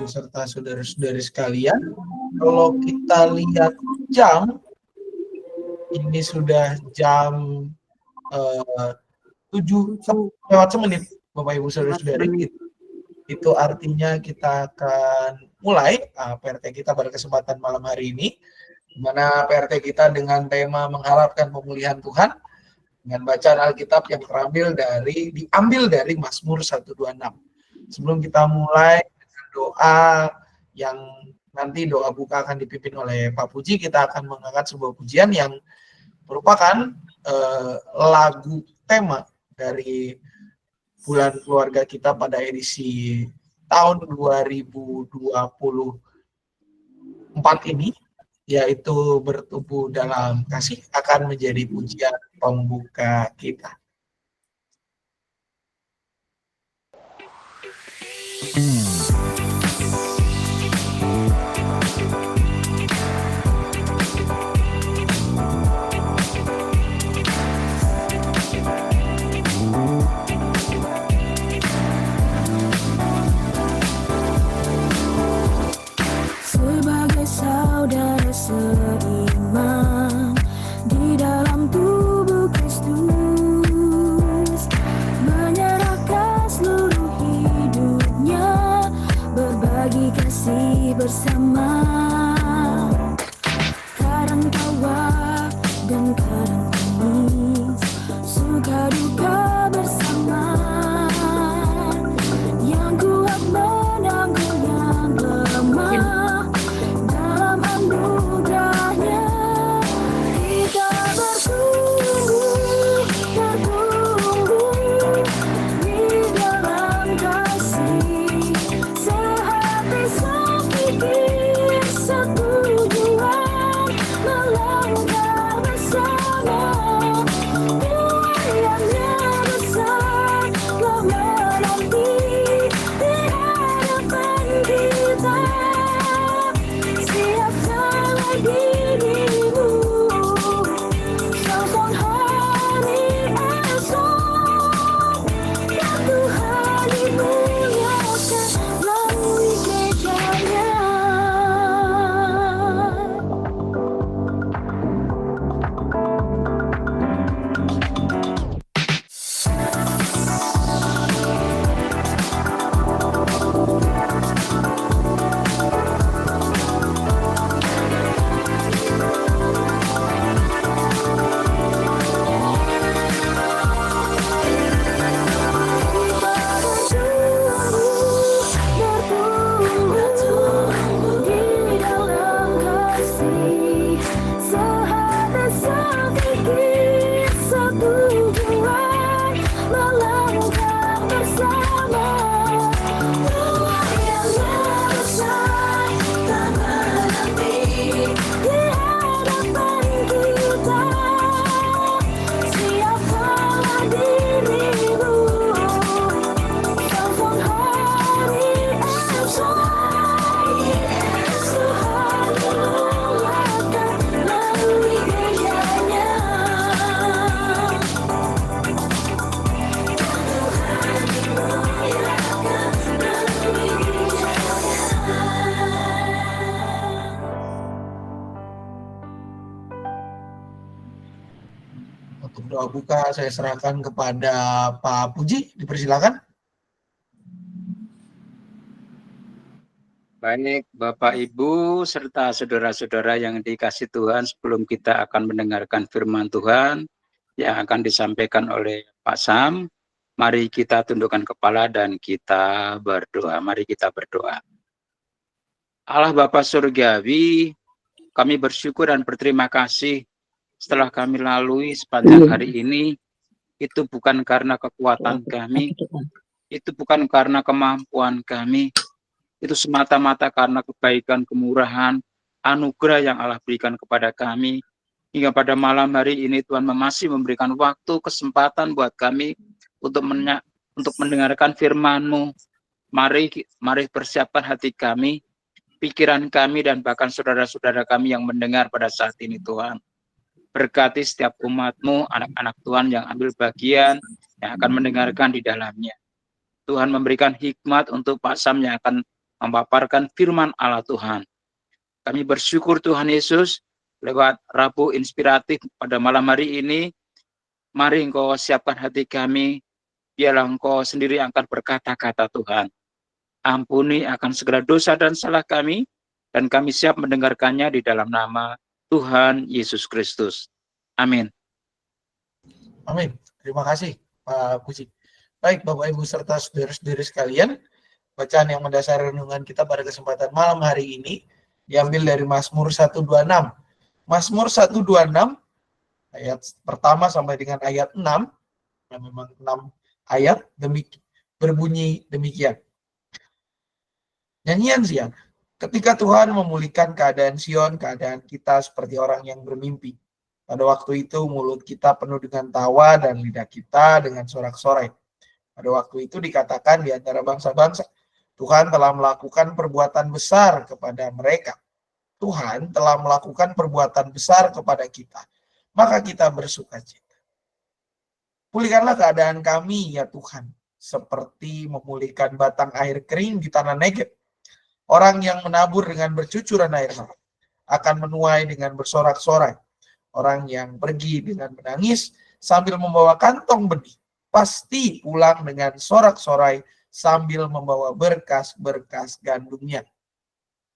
Ibu serta saudara-saudari sekalian, kalau kita lihat jam, ini sudah jam 7 lewat semenit, Bapak Ibu saudara-saudari. Itu artinya kita akan mulai PRT kita pada kesempatan malam hari ini, di mana PRT kita dengan tema mengharapkan pemulihan Tuhan, dengan bacaan Alkitab yang diambil dari Mazmur 126. Sebelum kita mulai dengan doa yang nanti doa buka akan dipimpin oleh Pak Puji, kita akan mengangkat sebuah pujian yang merupakan lagu tema dari bulan keluarga kita pada edisi tahun 2024 ini, yaitu bertumbuh dalam kasih, akan menjadi pujian pembuka kita. Saudara seiman di dalam tubuh Kristus, menyerahkan seluruh hidupnya, berbagi kasih bersama, kadang tawa dan kadang tangis, suka duka bersama, yang kuat menanggung yang lemah. Anugerahnya kita bertumbuh di dalam kasih, sehati sepikir setujuan, melangkah bersama. Tuhannya besar telah menanti di hadapan kita. Dirimu sampai hari esok, ya Tuhan dimuliakan melalui gerejanya. Untuk doa buka saya serahkan kepada Pak Puji, dipersilakan. Baik, Bapak Ibu serta saudara-saudara yang dikasihi Tuhan, sebelum kita akan mendengarkan firman Tuhan yang akan disampaikan oleh Pak Sam, mari kita tundukkan kepala dan kita berdoa. Mari kita berdoa. Allah Bapa Surgawi, kami bersyukur dan berterima kasih setelah kami lalui sepanjang hari ini. Itu bukan karena kekuatan kami, itu bukan karena kemampuan kami, itu semata-mata karena kebaikan, kemurahan, anugerah yang Allah berikan kepada kami. Hingga pada malam hari ini Tuhan masih memberikan waktu, kesempatan buat kami untuk mendengarkan firman-Mu. Mari persiapkan hati kami, pikiran kami, dan bahkan saudara-saudara kami yang mendengar pada saat ini, Tuhan. Berkati setiap umat-Mu, anak-anak Tuhan yang ambil bagian, yang akan mendengarkan di dalamnya. Tuhan memberikan hikmat untuk Pak Sam yang akan memaparkan firman Allah Tuhan. Kami bersyukur Tuhan Yesus, lewat Rabu Inspiratif pada malam hari ini, mari Engkau siapkan hati kami, biarlah Engkau sendiri yang akan berkata-kata Tuhan. Ampuni akan segala dosa dan salah kami, dan kami siap mendengarkannya di dalam nama Tuhan Yesus Kristus. Amin. Amin. Terima kasih Pak Puji. Baik Bapak Ibu serta saudara-saudari sekalian, bacaan yang mendasari renungan kita pada kesempatan malam hari ini diambil dari Mazmur 126. Mazmur 126 ayat pertama sampai dengan ayat 6, yang memang 6 ayat berbunyi demikian. Nyanyian Zion. Ketika Tuhan memulihkan keadaan Sion, keadaan kita seperti orang yang bermimpi. Pada waktu itu mulut kita penuh dengan tawa dan lidah kita dengan sorak-sorai. Pada waktu itu dikatakan di antara bangsa-bangsa, Tuhan telah melakukan perbuatan besar kepada mereka. Tuhan telah melakukan perbuatan besar kepada kita. Maka kita bersukacita. Pulihkanlah keadaan kami ya Tuhan, seperti memulihkan batang air kering di tanah Negeb. Orang yang menabur dengan bercucuran air mata akan menuai dengan bersorak-sorai. Orang yang pergi dengan menangis sambil membawa kantong benih pasti pulang dengan sorak-sorai sambil membawa berkas-berkas gandumnya.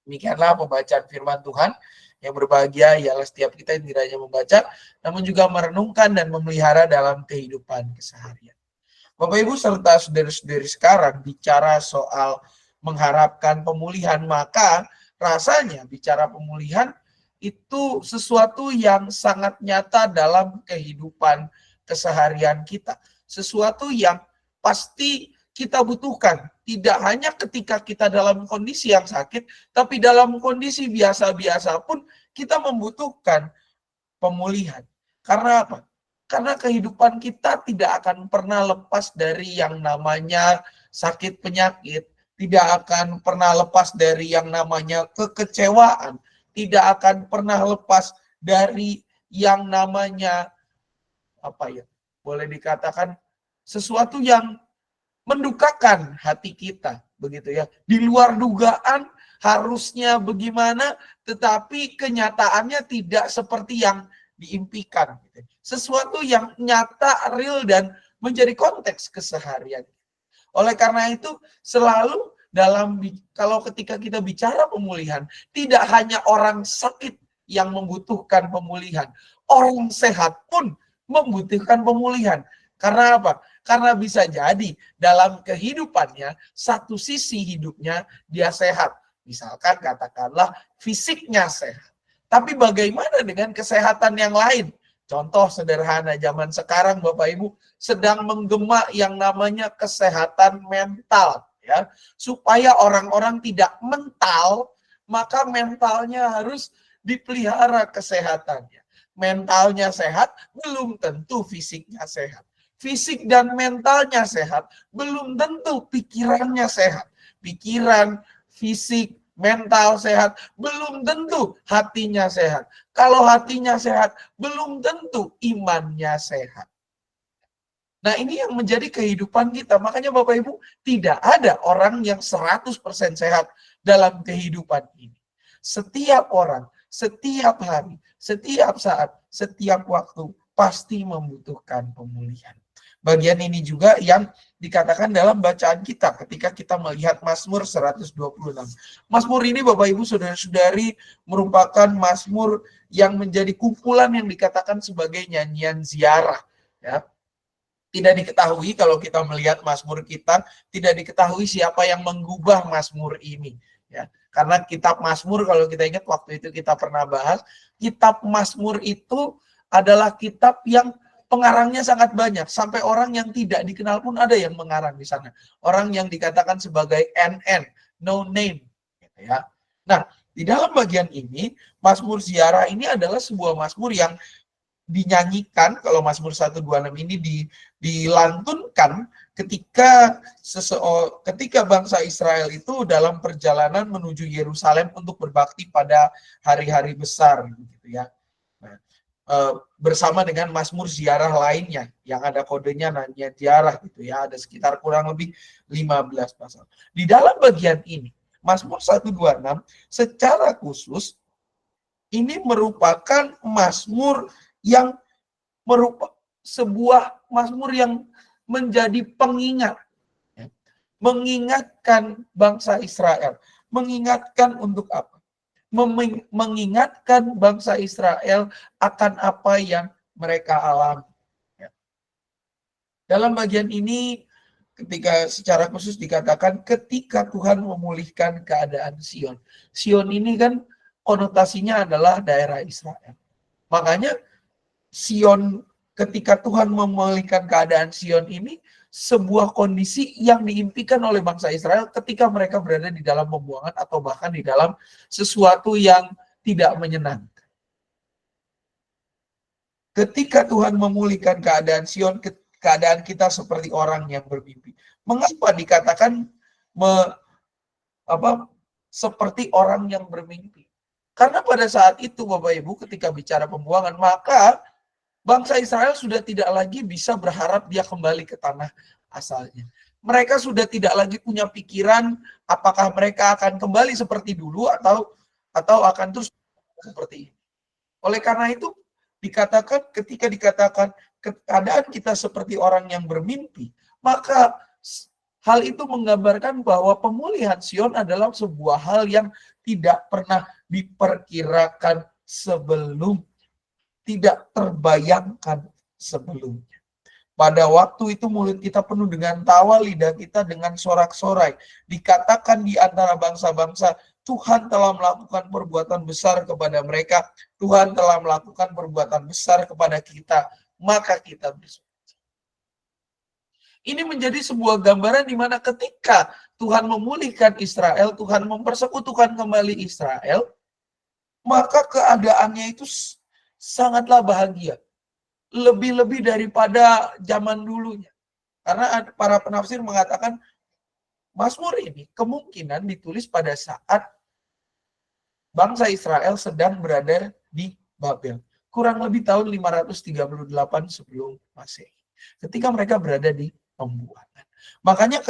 Demikianlah pembacaan firman Tuhan. Yang berbahagia ialah setiap kita yang tidak hanya membaca, namun juga merenungkan dan memelihara dalam kehidupan keseharian. Bapak Ibu serta saudara-saudari sekarang bicara soal mengharapkan pemulihan, maka rasanya bicara pemulihan itu sesuatu yang sangat nyata dalam kehidupan keseharian kita. Sesuatu yang pasti kita butuhkan. Tidak hanya ketika kita dalam kondisi yang sakit, tapi dalam kondisi biasa-biasa pun kita membutuhkan pemulihan. Karena apa? Karena kehidupan kita tidak akan pernah lepas dari yang namanya sakit penyakit, tidak akan pernah lepas dari yang namanya kekecewaan, tidak akan pernah lepas dari yang namanya boleh dikatakan sesuatu yang mendukakan hati kita, begitu ya. Di luar dugaan harusnya bagaimana, tetapi kenyataannya tidak seperti yang diimpikan. Sesuatu yang nyata, real, dan menjadi konteks keseharian. Oleh karena itu, selalu kalau ketika kita bicara pemulihan, tidak hanya orang sakit yang membutuhkan pemulihan, orang sehat pun membutuhkan pemulihan. Karena apa? Karena bisa jadi dalam kehidupannya, satu sisi hidupnya dia sehat. Misalkan katakanlah fisiknya sehat. Tapi bagaimana dengan kesehatan yang lain? Contoh sederhana zaman sekarang Bapak Ibu sedang menggema yang namanya kesehatan mental. Ya, supaya orang-orang tidak mental, maka mentalnya harus dipelihara kesehatannya. Mentalnya sehat, belum tentu fisiknya sehat. Fisik dan mentalnya sehat, belum tentu pikirannya sehat. Pikiran, fisik, mental sehat, belum tentu hatinya sehat. Kalau hatinya sehat, belum tentu imannya sehat. Nah, ini yang menjadi kehidupan kita. Makanya Bapak Ibu, tidak ada orang yang 100% sehat dalam kehidupan ini. Setiap orang, setiap hari, setiap saat, setiap waktu pasti membutuhkan pemulihan. Bagian ini juga yang dikatakan dalam bacaan kita ketika kita melihat Mazmur 126. Mazmur ini Bapak Ibu saudara-saudari merupakan mazmur yang menjadi kumpulan yang dikatakan sebagai nyanyian ziarah. Ya. Tidak diketahui kalau kita melihat mazmur kita, tidak diketahui siapa yang menggubah mazmur ini. Ya. Karena kitab Mazmur, kalau kita ingat waktu itu kita pernah bahas, kitab Mazmur itu adalah kitab yang pengarangnya sangat banyak, sampai orang yang tidak dikenal pun ada yang mengarang di sana. Orang yang dikatakan sebagai NN, no name, gitu ya. Nah, di dalam bagian ini, Mazmur Ziarah ini adalah sebuah mazmur yang dinyanyikan, kalau Mazmur 126 ini dilantunkan ketika bangsa Israel itu dalam perjalanan menuju Yerusalem untuk berbakti pada hari-hari besar, gitu ya. Nah, bersama dengan Mazmur Ziarah lainnya yang ada kodenya nanya ziarah gitu ya, ada sekitar kurang lebih 15 pasal. Di dalam bagian ini Mazmur 126 secara khusus ini merupakan mazmur yang sebuah mazmur yang menjadi pengingat, ya. Mengingatkan bangsa Israel. Mengingatkan untuk apa? Mengingatkan bangsa Israel akan apa yang mereka alami. Ya. Dalam bagian ini, ketika secara khusus dikatakan ketika Tuhan memulihkan keadaan Sion. Sion ini kan konotasinya adalah daerah Israel. Makanya Sion, ketika Tuhan memulihkan keadaan Sion ini, sebuah kondisi yang diimpikan oleh bangsa Israel ketika mereka berada di dalam pembuangan atau bahkan di dalam sesuatu yang tidak menyenangkan. Ketika Tuhan memulihkan keadaan Sion, keadaan kita seperti orang yang bermimpi. Mengapa dikatakan seperti orang yang bermimpi? Karena pada saat itu Bapak Ibu ketika bicara pembuangan, maka bangsa Israel sudah tidak lagi bisa berharap dia kembali ke tanah asalnya. Mereka sudah tidak lagi punya pikiran apakah mereka akan kembali seperti dulu atau akan terus seperti ini. Oleh karena itu dikatakan, ketika dikatakan keadaan kita seperti orang yang bermimpi, maka hal itu menggambarkan bahwa pemulihan Sion adalah sebuah hal yang tidak pernah diperkirakan sebelum, tidak terbayangkan sebelumnya. Pada waktu itu mulut kita penuh dengan tawa, lidah kita dengan sorak-sorai. Dikatakan di antara bangsa-bangsa, Tuhan telah melakukan perbuatan besar kepada mereka. Tuhan telah melakukan perbuatan besar kepada kita, maka kita bersuka. Ini menjadi sebuah gambaran di mana ketika Tuhan memulihkan Israel, Tuhan mempersekutukan kembali Israel, maka keadaannya itu sangatlah bahagia. Lebih-lebih daripada zaman dulunya. Karena para penafsir mengatakan Mazmur ini kemungkinan ditulis pada saat bangsa Israel sedang berada di Babel. Kurang lebih tahun 538 sebelum Masehi. Ketika mereka berada di pembuangan. Makanya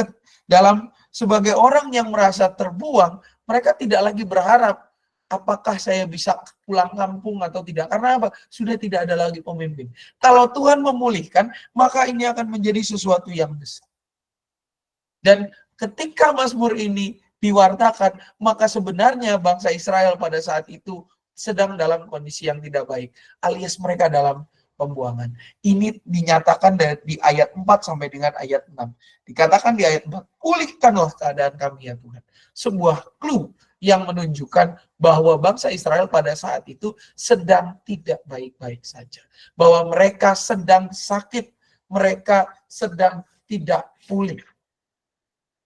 dalam sebagai orang yang merasa terbuang, mereka tidak lagi berharap apakah saya bisa pulang kampung atau tidak. Karena apa? Sudah tidak ada lagi pemimpin. Kalau Tuhan memulihkan, maka ini akan menjadi sesuatu yang besar. Dan ketika Mazmur ini diwartakan, maka sebenarnya bangsa Israel pada saat itu sedang dalam kondisi yang tidak baik. Alias mereka dalam pembuangan. Ini dinyatakan di ayat 4 sampai dengan ayat 6. Dikatakan di ayat 4, pulihkanlah keadaan kami ya Tuhan. Sebuah clue yang menunjukkan bahwa bangsa Israel pada saat itu sedang tidak baik-baik saja. Bahwa mereka sedang sakit, mereka sedang tidak pulih.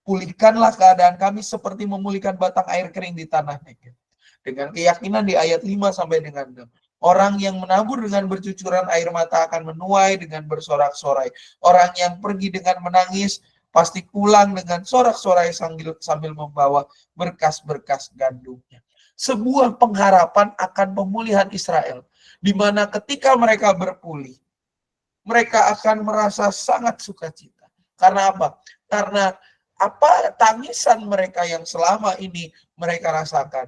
Pulihkanlah keadaan kami seperti memulihkan batang air kering di tanah Negeb. Dengan keyakinan di ayat 5 sampai dengan 6. Orang yang menabur dengan bercucuran air mata akan menuai dengan bersorak-sorai. Orang yang pergi dengan menangis pasti pulang dengan sorak-sorai sambil membawa berkas-berkas gandumnya. Sebuah pengharapan akan pemulihan Israel, di mana ketika mereka berpulih, mereka akan merasa sangat sukacita. Karena apa? Karena tangisan mereka yang selama ini mereka rasakan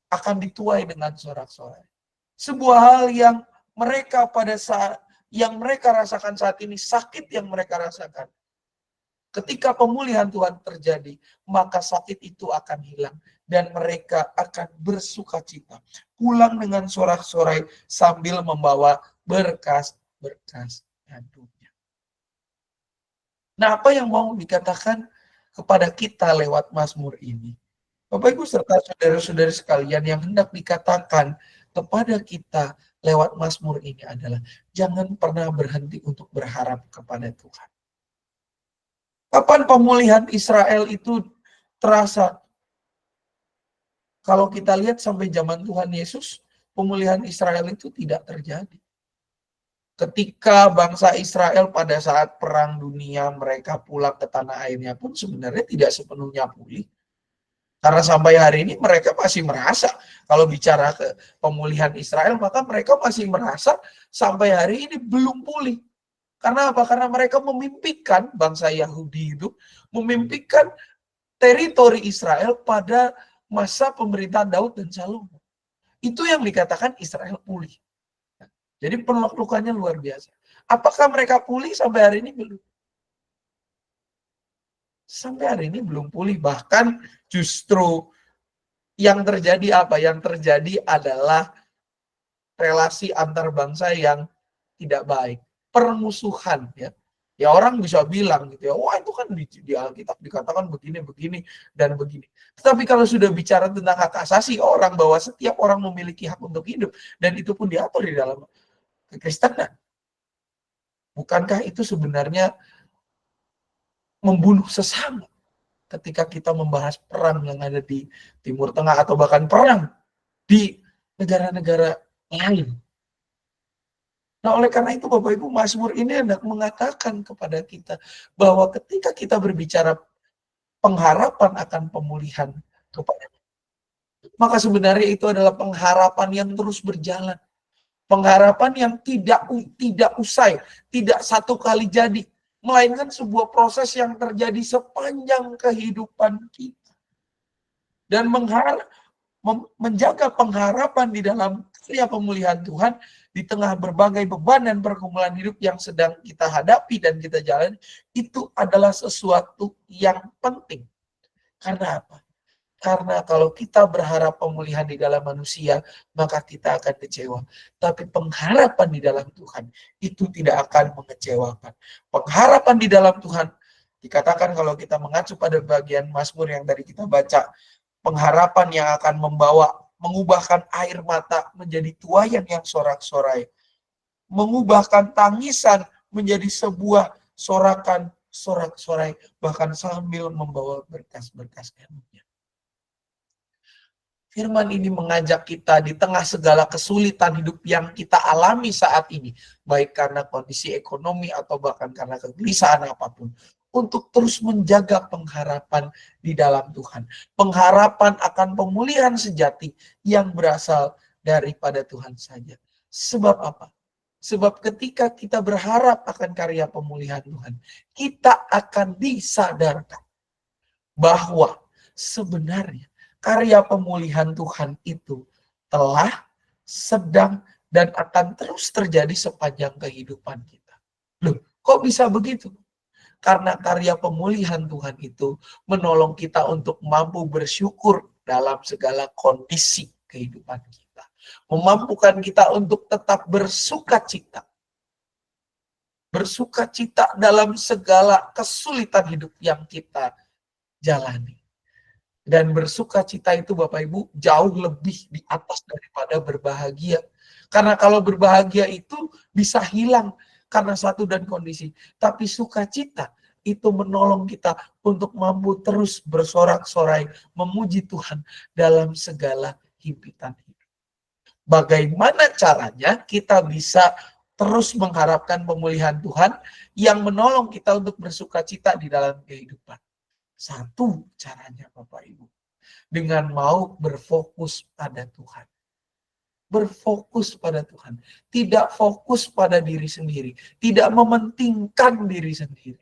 akan dituai dengan sorak-sorai. Sebuah hal yang mereka pada saat yang mereka rasakan saat ini, sakit yang mereka rasakan. Ketika pemulihan Tuhan terjadi, maka sakit itu akan hilang dan mereka akan bersukacita. Pulang dengan sorak-sorai sambil membawa berkas-berkas gandumnya. Nah, apa yang mau dikatakan kepada kita lewat Mazmur ini? Bapak Ibu serta saudara-saudara sekalian, yang hendak dikatakan kepada kita lewat Mazmur ini adalah jangan pernah berhenti untuk berharap kepada Tuhan. Kapan pemulihan Israel itu terasa? Kalau kita lihat sampai zaman Tuhan Yesus, pemulihan Israel itu tidak terjadi. Ketika bangsa Israel pada saat perang dunia mereka pulang ke tanah airnya pun sebenarnya tidak sepenuhnya pulih. Karena sampai hari ini mereka masih merasa, kalau bicara ke pemulihan Israel, maka mereka masih merasa sampai hari ini belum pulih. Karena apa? Karena mereka memimpikan, bangsa Yahudi itu memimpikan teritori Israel pada masa pemerintahan Daud dan Salomo. Itu yang dikatakan Israel pulih. Jadi penaklukannya luar biasa. Apakah mereka pulih sampai hari ini? Belum. Sampai hari ini belum pulih. Bahkan justru yang terjadi apa? Yang terjadi adalah relasi antar bangsa yang tidak baik. Permusuhan, ya. Ya orang bisa bilang gitu ya, wah itu kan di Alkitab dikatakan begini dan begini. Tetapi kalau sudah bicara tentang hak asasi orang, bahwa setiap orang memiliki hak untuk hidup, dan itu pun diatur di dalam kekristenan, bukankah itu sebenarnya membunuh sesama ketika kita membahas perang yang ada di Timur Tengah atau bahkan perang di negara-negara lain? Nah, oleh karena itu Bapak Ibu, Mazmur ini hendak mengatakan kepada kita bahwa ketika kita berbicara pengharapan akan pemulihan kepada, maka sebenarnya itu adalah pengharapan yang terus berjalan. Pengharapan yang tidak usai, tidak satu kali jadi, melainkan sebuah proses yang terjadi sepanjang kehidupan kita. Dan menjaga pengharapan di dalam karya pemulihan Tuhan di tengah berbagai beban dan pergumulan hidup yang sedang kita hadapi dan kita jalani, itu adalah sesuatu yang penting. Karena apa? Karena kalau kita berharap pemulihan di dalam manusia, maka kita akan kecewa. Tapi pengharapan di dalam Tuhan itu tidak akan mengecewakan. Pengharapan di dalam Tuhan, dikatakan kalau kita mengacu pada bagian Mazmur yang tadi kita baca, pengharapan yang akan mengubahkan air mata menjadi tuayan yang sorak-sorai, mengubahkan tangisan menjadi sebuah sorakan sorak-sorai, bahkan sambil membawa berkas-berkas karunia. Firman ini mengajak kita di tengah segala kesulitan hidup yang kita alami saat ini, baik karena kondisi ekonomi atau bahkan karena kegelisahan apapun, untuk terus menjaga pengharapan di dalam Tuhan. Pengharapan akan pemulihan sejati yang berasal daripada Tuhan saja. Sebab apa? Sebab ketika kita berharap akan karya pemulihan Tuhan, kita akan disadarkan bahwa sebenarnya karya pemulihan Tuhan itu telah, sedang, dan akan terus terjadi sepanjang kehidupan kita. Loh, kok bisa begitu? Karena karya pemulihan Tuhan itu menolong kita untuk mampu bersyukur dalam segala kondisi kehidupan kita. Memampukan kita untuk tetap bersuka cita. Bersuka cita dalam segala kesulitan hidup yang kita jalani. Dan bersuka cita itu Bapak Ibu jauh lebih di atas daripada berbahagia. Karena kalau berbahagia itu bisa hilang karena satu dan kondisi. Tapi sukacita itu menolong kita untuk mampu terus bersorak-sorai memuji Tuhan dalam segala himpitan hidup. Bagaimana caranya kita bisa terus mengharapkan pemulihan Tuhan yang menolong kita untuk bersukacita di dalam kehidupan? Satu caranya Bapak Ibu, dengan mau berfokus pada Tuhan. Berfokus pada Tuhan, tidak fokus pada diri sendiri, tidak mementingkan diri sendiri,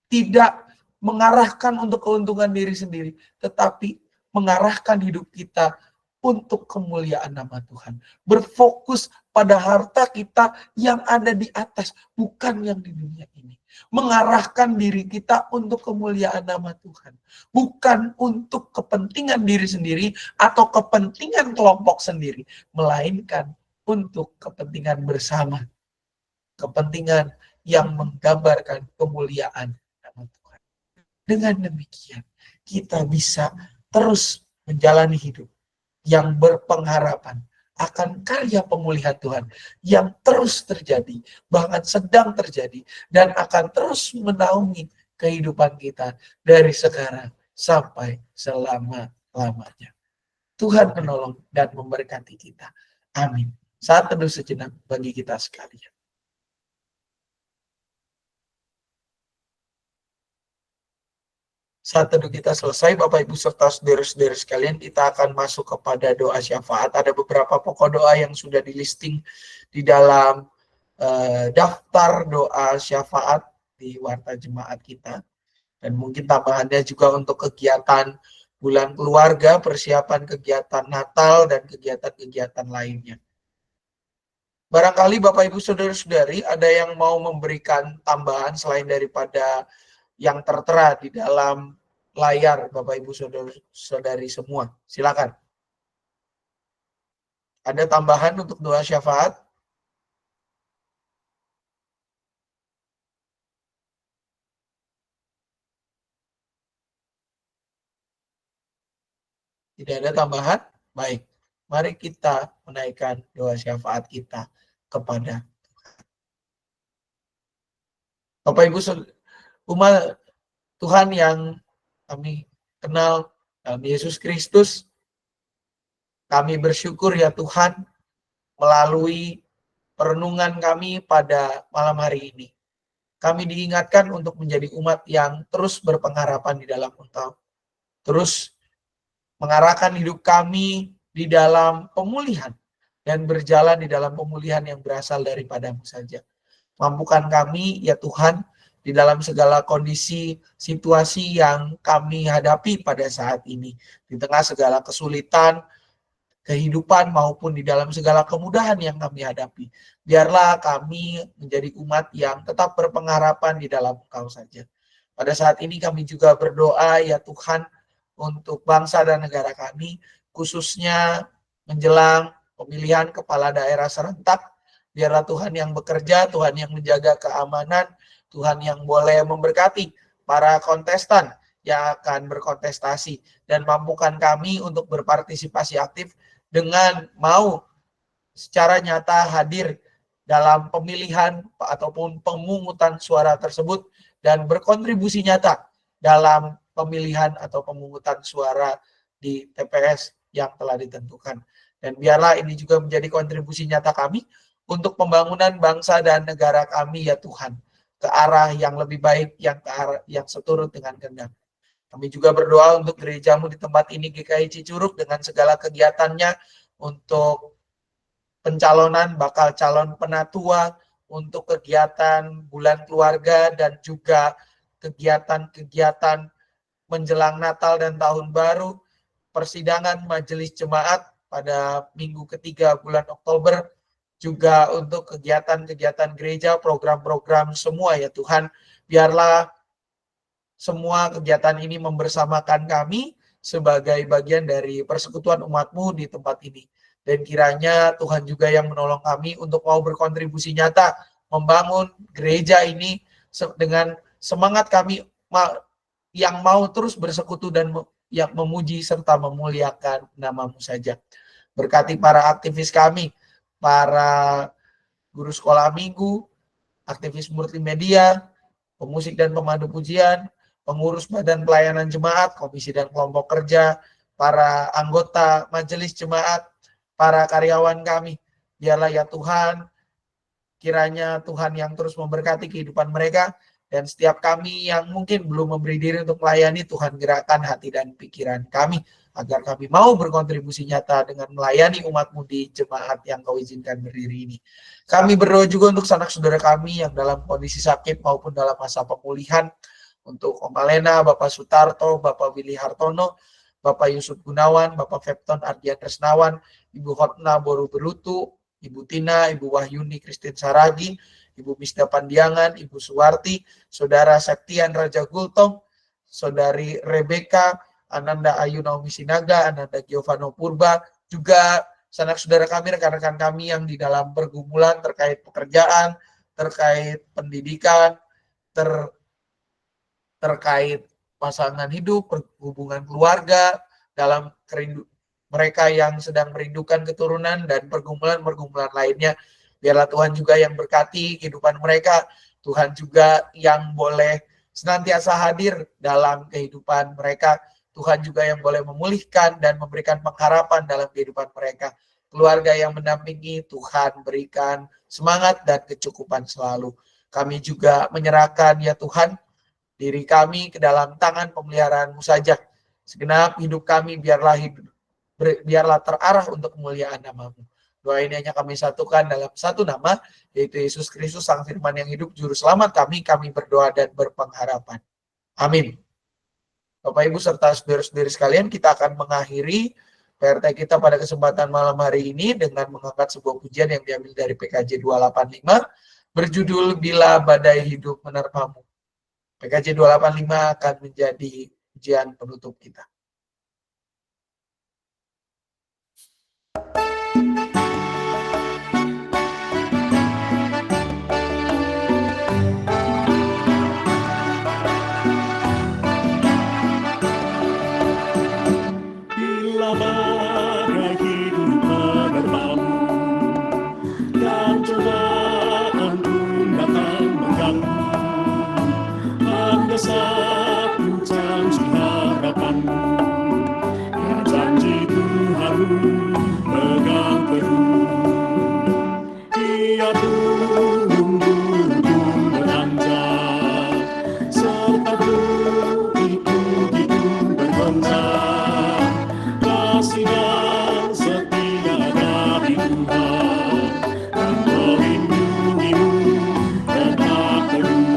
tidak mengarahkan untuk keuntungan diri sendiri, tetapi mengarahkan hidup kita untuk kemuliaan nama Tuhan. Berfokus pada harta kita yang ada di atas, bukan yang di dunia ini. Mengarahkan diri kita untuk kemuliaan nama Tuhan, bukan untuk kepentingan diri sendiri atau kepentingan kelompok sendiri, melainkan untuk kepentingan bersama, kepentingan yang menggambarkan kemuliaan nama Tuhan. Dengan demikian, kita bisa terus menjalani hidup yang berpengharapan akan karya pemulihan Tuhan yang terus terjadi, bahkan sedang terjadi, dan akan terus menaungi kehidupan kita dari sekarang sampai selama-lamanya. Tuhan menolong dan memberkati kita. Amin. Saat teduh sejenak bagi kita sekalian. Saat teduh kita selesai, Bapak Ibu serta saudara-saudara sekalian, kita akan masuk kepada doa syafaat. Ada beberapa pokok doa yang sudah di listing di dalam daftar doa syafaat di warta jemaat kita. Dan mungkin tambahannya juga untuk kegiatan bulan keluarga, persiapan kegiatan Natal, dan kegiatan-kegiatan lainnya. Barangkali Bapak Ibu Saudara-saudari ada yang mau memberikan tambahan selain daripada yang tertera di dalam layar Bapak Ibu Saudara-saudari semua. Silakan. Ada tambahan untuk doa syafaat? Tidak ada tambahan? Baik. Mari kita menaikkan doa syafaat kita kepada Bapak Ibu umat Tuhan yang kami kenal dalam Yesus Kristus. Kami bersyukur ya Tuhan melalui perenungan kami pada malam hari ini. Kami diingatkan untuk menjadi umat yang terus berpengharapan di dalam Engkau. Terus mengarahkan hidup kami di dalam pemulihan dan berjalan di dalam pemulihan yang berasal daripada-Mu saja. Mampukan kami ya Tuhan di dalam segala kondisi situasi yang kami hadapi pada saat ini, di tengah segala kesulitan kehidupan maupun di dalam segala kemudahan yang kami hadapi. Biarlah kami menjadi umat yang tetap berpengharapan di dalam Engkau saja. Pada saat ini kami juga berdoa ya Tuhan untuk bangsa dan negara kami, khususnya menjelang pemilihan kepala daerah serentak. Biarlah Tuhan yang bekerja, Tuhan yang menjaga keamanan, Tuhan yang boleh memberkati para kontestan yang akan berkontestasi, dan mampukan kami untuk berpartisipasi aktif dengan mau secara nyata hadir dalam pemilihan ataupun pemungutan suara tersebut dan berkontribusi nyata dalam pemilihan atau pemungutan suara di TPS yang telah ditentukan. Dan biarlah ini juga menjadi kontribusi nyata kami untuk pembangunan bangsa dan negara kami ya Tuhan, ke arah yang lebih baik, yang ke arah yang seturut dengan kehendak. Kami juga berdoa untuk gerejamu di tempat ini GKI Cicurug dengan segala kegiatannya untuk pencalonan bakal calon penatua, untuk kegiatan bulan keluarga, dan juga kegiatan-kegiatan menjelang Natal dan Tahun Baru, persidangan majelis jemaat pada minggu ketiga bulan Oktober, juga untuk kegiatan-kegiatan gereja, program-program semua ya Tuhan. Biarlah semua kegiatan ini membersamakan kami sebagai bagian dari persekutuan umat-Mu di tempat ini. Dan kiranya Tuhan juga yang menolong kami untuk mau berkontribusi nyata membangun gereja ini dengan semangat kami yang mau terus bersekutu dan yang memuji serta memuliakan nama-Mu saja. Berkati para aktivis kami, para guru sekolah minggu, aktivis multimedia, pemusik dan pemandu pujian, pengurus badan pelayanan jemaat, komisi dan kelompok kerja, para anggota majelis jemaat, para karyawan kami. Biarlah ya Tuhan, kiranya Tuhan yang terus memberkati kehidupan mereka, dan setiap kami yang mungkin belum memberi diri untuk melayani, Tuhan gerakkan hati dan pikiran kami, agar kami mau berkontribusi nyata dengan melayani umat-Mu di jemaat yang Kau izinkan berdiri ini. Kami berdoa juga untuk sanak saudara kami yang dalam kondisi sakit maupun dalam masa pemulihan, untuk Om Alena, Bapak Sutarto, Bapak Willy Hartono, Bapak Yusuf Gunawan, Bapak Fepton Ardian Resnawan, Ibu Hotna Boru Berutu, Ibu Tina, Ibu Wahyuni Kristin Saragi, Ibu Misda Pandiangan, Ibu Suwarti, Saudara Septian Raja Gultom, Saudari Rebeka, Ananda Ayu Naomi Sinaga, Ananda Giovanno Purba, juga sanak saudara kami, rekan-rekan kami yang di dalam pergumulan terkait pekerjaan, terkait pendidikan, terkait pasangan hidup, hubungan keluarga, dalam mereka yang sedang merindukan keturunan dan pergumulan-pergumulan lainnya. Biarlah Tuhan juga yang berkati kehidupan mereka, Tuhan juga yang boleh senantiasa hadir dalam kehidupan mereka, Tuhan juga yang boleh memulihkan dan memberikan pengharapan dalam kehidupan mereka. Keluarga yang mendampingi, Tuhan berikan semangat dan kecukupan selalu. Kami juga menyerahkan ya Tuhan, diri kami ke dalam tangan pemeliharaan-Mu saja. Segenap hidup kami biarlah terarah untuk kemuliaan nama-Mu. Doa ini hanya kami satukan dalam satu nama, yaitu Yesus Kristus, Sang Firman yang hidup, Juru Selamat kami berdoa dan berpengharapan. Amin. Bapak Ibu serta saudara-saudari sekalian, kita akan mengakhiri PRT kita pada kesempatan malam hari ini dengan mengangkat sebuah pujian yang diambil dari PKJ 285 berjudul Bila Badai Hidup Menerpamu. PKJ 285 akan menjadi pujian penutup kita. Bila badai hidup menerpamu dan cobaan pun datang mengganggu, ada satu janji harapanmu, ya janji Tuhanmu pegang teguh. Ia gunung-gunung beranjak serta bukit-bukit bergoncang, kasih dan setia dari Tuhan dan melindungimu tetap teguh.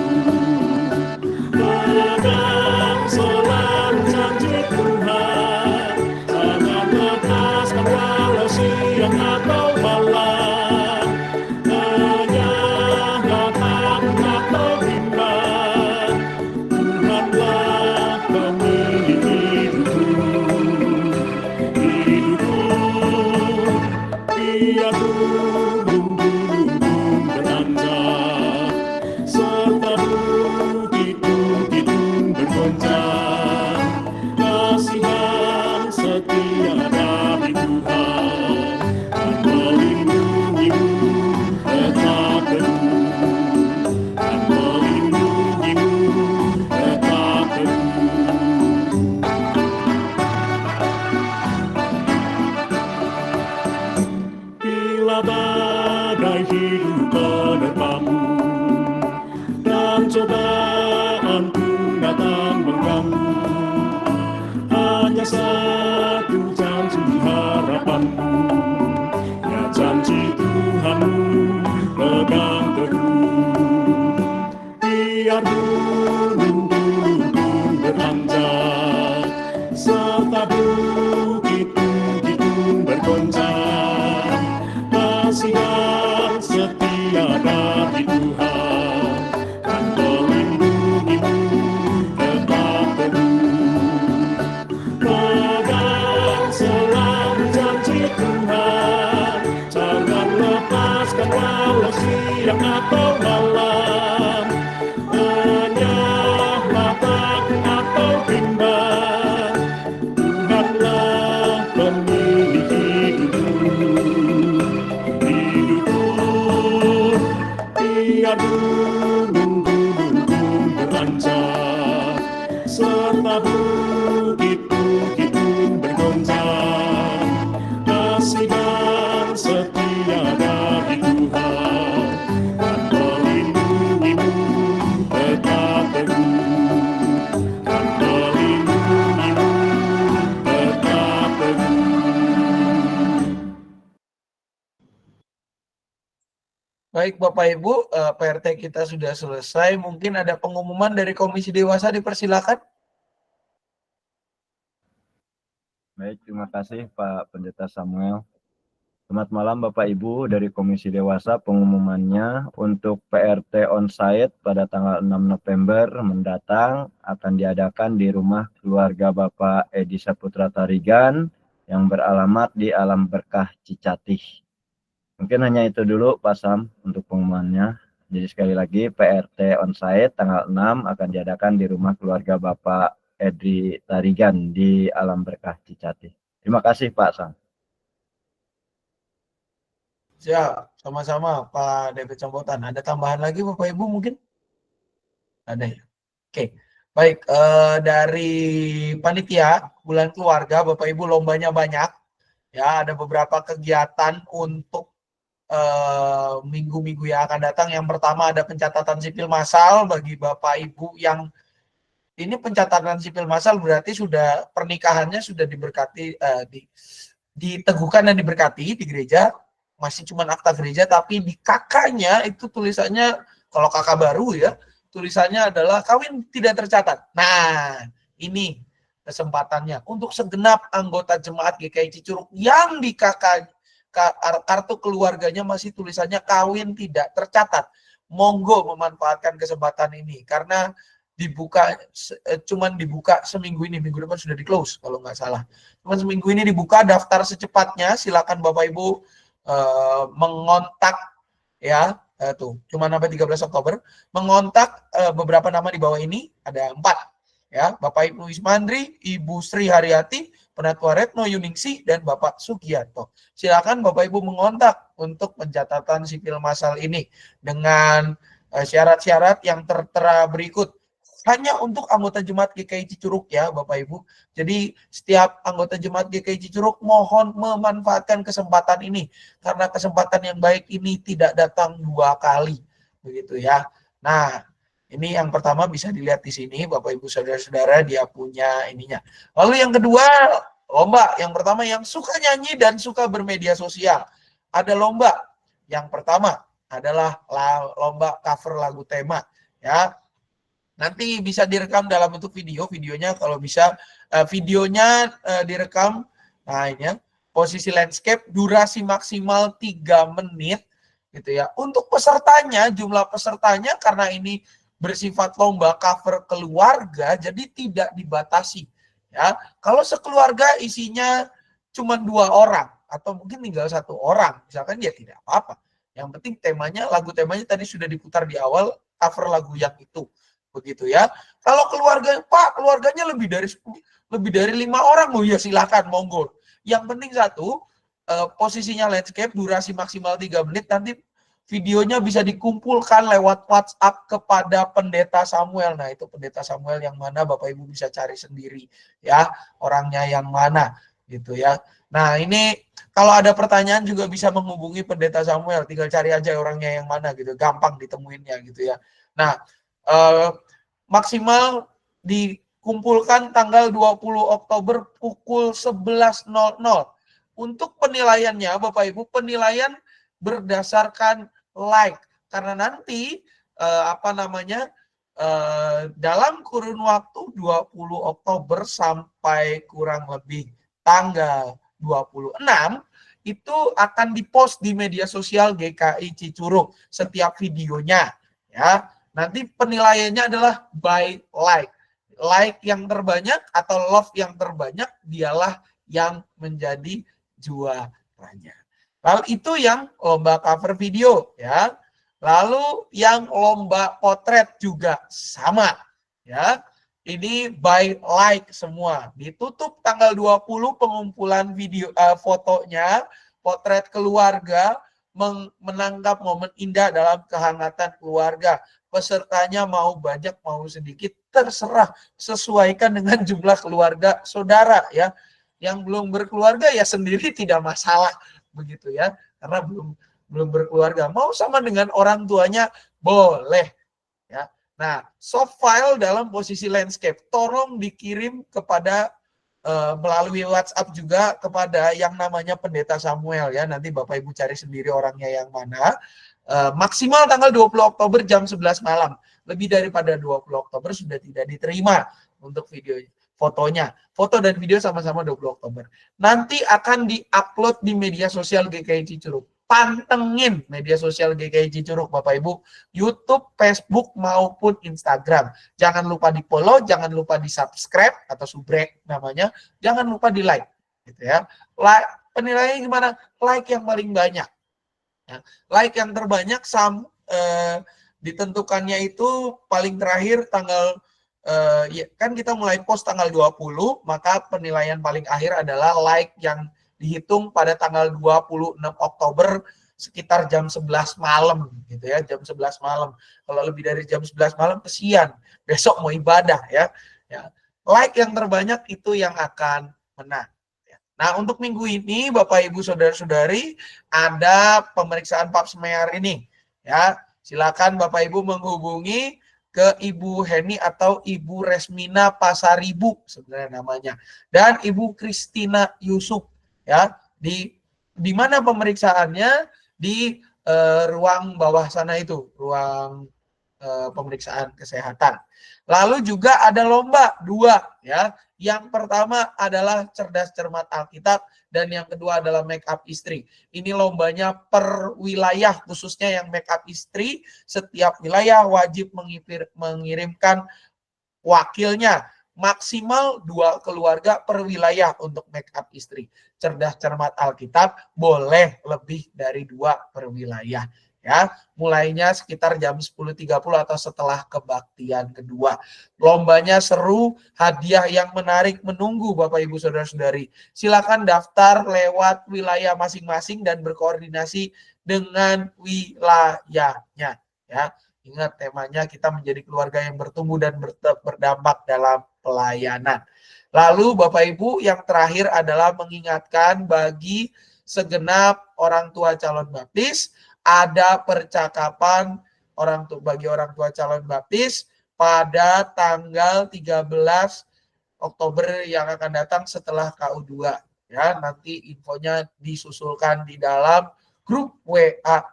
Pegang selalu janji Tuhan, jangan lepaskan walau siang atau malam, hanyalah takut atau bimbang, Tuhanlah pemilik hidupku. Ia gunung-gunung beranjak serta bukit-bukit bergoncang, kasih dan setia dari Tuhan dan melindungimu tetap teguh, dan melindungimu tetap teguh. Bila badai hidup menerpamu dan cobaan pun datang mengganggu, hanya satu janji harapanmu, ya janji Tuhanmu pegang teguh. Biar gunung-gunung beranjak serta bukit-bukit pun bergoncang, kasih dan setia dari Tuhan dan melindungimu tetap teguh. Pegang selalu janji Tuhan, jangan lepaskan walau siang atau malam, hanyalah takut atau bimbang, Tuhanlah pemilik hidupku. Ia gunung-gunung beranjak serta bukit-bukit pun bergoncang, kasih dan setia dari Tuhan dan melindungimu tetap teguh, dan melindungimu tetap teguh. Baik Bapak Ibu, PRT kita sudah selesai. Mungkin ada pengumuman dari Komisi Dewasa, dipersilakan. Baik, terima kasih Pak Pendeta Samuel. Selamat malam Bapak Ibu dari Komisi Dewasa. Pengumumannya untuk PRT onsite pada tanggal 6 November mendatang akan diadakan di rumah keluarga Bapak Edi Saputra Tarigan yang beralamat di Alam Berkah Cicatih. Mungkin hanya itu dulu Pak Sam untuk pengumumannya. Jadi sekali lagi PRT onsite tanggal 6 akan diadakan di rumah keluarga Bapak Edi Tarigan di Alam Berkah Cicatih. Terima kasih Pak Sam. Siap, sama-sama Pak David Cambotan. Ada tambahan lagi Bapak Ibu mungkin? Ada ya? Oke, baik. Dari panitia Bulan Keluarga, Bapak Ibu lombanya banyak. Ya, ada beberapa kegiatan untuk minggu-minggu yang akan datang. Yang pertama ada pencatatan sipil massal bagi Bapak Ibu yang ini pencatatan sipil massal berarti sudah pernikahannya sudah diberkati, diteguhkan dan diberkati di gereja. Masih cuma akta gereja, tapi di kakaknya itu tulisannya, kalau kakak baru ya, tulisannya adalah kawin tidak tercatat. Nah, ini kesempatannya untuk segenap anggota jemaat GKI Cicurug yang di kartu keluarganya masih tulisannya kawin tidak tercatat. Monggo memanfaatkan kesempatan ini karena cuman dibuka seminggu ini, minggu depan sudah di close kalau nggak salah. Cuman seminggu ini dibuka, daftar secepatnya. Silakan Bapak Ibu mengontak ya, tuh cuma sampai 13 Oktober mengontak beberapa nama di bawah ini, ada 4 ya, Bapak Ibu Ismandri, Ibu Sri Haryati, Penatua Retno Yuningsi, dan Bapak Sugianto. Silakan Bapak Ibu mengontak untuk pencatatan sipil massal ini dengan syarat-syarat yang tertera berikut. Hanya untuk anggota jemaat GKI Cicurug ya Bapak Ibu. Jadi setiap anggota jemaat GKI Cicurug mohon memanfaatkan kesempatan ini. Karena kesempatan yang baik ini tidak datang 2 kali. Begitu ya. Nah, ini yang pertama bisa dilihat di sini Bapak Ibu Saudara-saudara, dia punya ininya. Lalu yang kedua, lomba. Yang pertama yang suka nyanyi dan suka bermedia sosial. Ada lomba. Yang pertama adalah lomba cover lagu tema ya. Nanti bisa direkam dalam bentuk video, videonya kalau bisa videonya direkam. Nah, ini ya, posisi landscape, durasi maksimal 3 menit gitu ya. Untuk pesertanya, jumlah pesertanya karena ini bersifat lomba cover keluarga, jadi tidak dibatasi ya. Kalau sekeluarga isinya cuma 2 orang atau mungkin tinggal 1 orang, misalkan ya tidak apa-apa. Yang penting temanya, lagu temanya tadi sudah diputar di awal, cover lagu yang itu. Begitu ya. Kalau keluarga, Pak, keluarganya lebih dari 5 orang, ya silakan, monggo. Yang penting satu, posisinya landscape, durasi maksimal 3 menit, nanti videonya bisa dikumpulkan lewat WhatsApp kepada Pendeta Samuel. Nah, itu Pendeta Samuel yang mana Bapak Ibu bisa cari sendiri ya, orangnya yang mana gitu ya. Nah, ini kalau ada pertanyaan juga bisa menghubungi Pendeta Samuel, tinggal cari aja orangnya yang mana gitu, gampang ditemuinnya gitu ya. Nah, maksimal dikumpulkan tanggal 20 Oktober pukul 11.00. Untuk penilaiannya Bapak Ibu, penilaian berdasarkan like, karena nanti dalam kurun waktu 20 Oktober sampai kurang lebih tanggal 26 itu akan dipost di media sosial GKI Cicurug setiap videonya ya. Nanti penilaiannya adalah by like. Like yang terbanyak atau love yang terbanyak dialah yang menjadi juaranya. Lalu itu yang lomba cover video ya. Lalu yang lomba potret juga sama ya. Ini by like semua. Ditutup tanggal 20 pengumpulan video fotonya, potret keluarga menangkap momen indah dalam kehangatan keluarga. Pesertanya mau banyak mau sedikit terserah, sesuaikan dengan jumlah keluarga saudara ya. Yang belum berkeluarga ya sendiri tidak masalah begitu ya, karena belum berkeluarga. Mau sama dengan orang tuanya boleh ya. Nah, soft file dalam posisi landscape tolong dikirim kepada melalui WhatsApp juga kepada yang namanya Pendeta Samuel ya. Nanti Bapak Ibu cari sendiri orangnya yang mana. Maksimal tanggal 20 Oktober jam 11 malam. Lebih daripada 20 Oktober sudah tidak diterima untuk video fotonya. Foto dan video sama-sama 20 Oktober. Nanti akan di-upload di media sosial GKI Cicurug. Pantengin media sosial GKI Cicurug Bapak Ibu, YouTube, Facebook maupun Instagram. Jangan lupa di-follow, jangan lupa di-subscribe atau subrek namanya. Jangan lupa di-like gitu ya. Penilaiannya gimana? Like yang paling banyak. Like yang terbanyak ditentukannya itu paling terakhir tanggal kan kita mulai post tanggal 20, maka penilaian paling akhir adalah like yang dihitung pada tanggal 26 Oktober sekitar jam 11 malam gitu ya, jam 11 malam. Kalau lebih dari jam 11 malam kesian, besok mau ibadah ya. Like yang terbanyak itu yang akan menang. Nah, untuk minggu ini Bapak Ibu Saudara-saudari ada pemeriksaan pap smear ini ya. Silakan Bapak Ibu menghubungi ke Ibu Heni atau Ibu Resmina Pasaribu sebenarnya namanya, dan Ibu Kristina Yusuf ya. Di mana pemeriksaannya? Di ruang bawah sana itu, ruang pemeriksaan kesehatan. Lalu juga ada lomba 2 ya. Yang pertama adalah cerdas cermat Alkitab dan yang kedua adalah make up istri. Ini lombanya per wilayah, khususnya yang make up istri, setiap wilayah wajib mengirimkan wakilnya, maksimal 2 keluarga per wilayah untuk make up istri. Cerdas cermat Alkitab boleh lebih dari 2 per wilayah. Ya, mulainya sekitar jam 10.30 atau setelah kebaktian kedua. Lombanya seru, hadiah yang menarik menunggu Bapak Ibu Saudara-saudari. Silakan daftar lewat wilayah masing-masing dan berkoordinasi dengan wilayahnya. Ya, ingat temanya kita menjadi keluarga yang bertumbuh dan berdampak dalam pelayanan. Lalu Bapak Ibu yang terakhir adalah mengingatkan bagi segenap orang tua calon baptis, ada percakapan bagi orang tua calon baptis pada tanggal 13 Oktober yang akan datang setelah KU2. Ya, nanti infonya disusulkan di dalam grup WA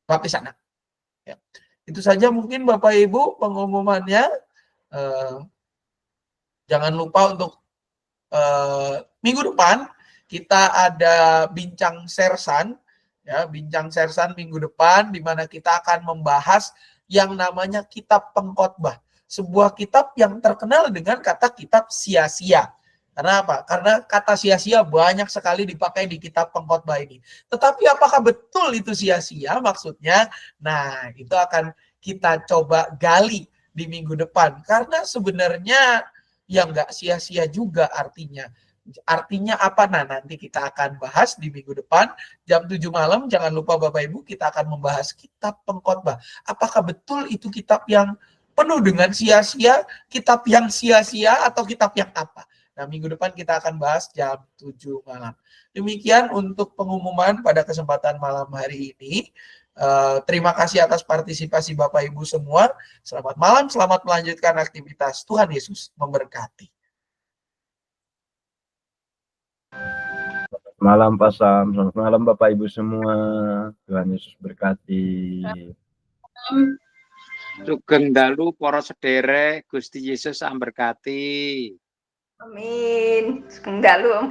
baptis anak. Ya. Itu saja mungkin Bapak Ibu pengumumannya. Jangan lupa untuk minggu depan kita ada bincang sersan. Ya, bincang sersan minggu depan di mana kita akan membahas yang namanya kitab pengkhotbah. Sebuah kitab yang terkenal dengan kata kitab sia-sia. Karena apa? Karena kata sia-sia banyak sekali dipakai di kitab pengkhotbah ini. Tetapi apakah betul itu sia-sia maksudnya? Nah, itu akan kita coba gali di minggu depan. Karena sebenarnya ya nggak sia-sia juga artinya. Artinya apa? Nah, nanti kita akan bahas di minggu depan jam 7 malam. Jangan lupa Bapak Ibu, kita akan membahas kitab pengkhotbah. Apakah betul itu kitab yang penuh dengan sia-sia, kitab yang sia-sia, atau kitab yang apa? Nah, minggu depan kita akan bahas jam 7 malam. Demikian untuk pengumuman pada kesempatan malam hari ini. Terima kasih atas partisipasi Bapak Ibu semua. Selamat malam, selamat melanjutkan aktivitas. Tuhan Yesus memberkati. Malam Pak Sam, selamat malam Bapak Ibu semua. Tuhan Yesus berkati. Sugeng dalu para sederek, Gusti Yesus amberkati. Amin. Sugeng dalu.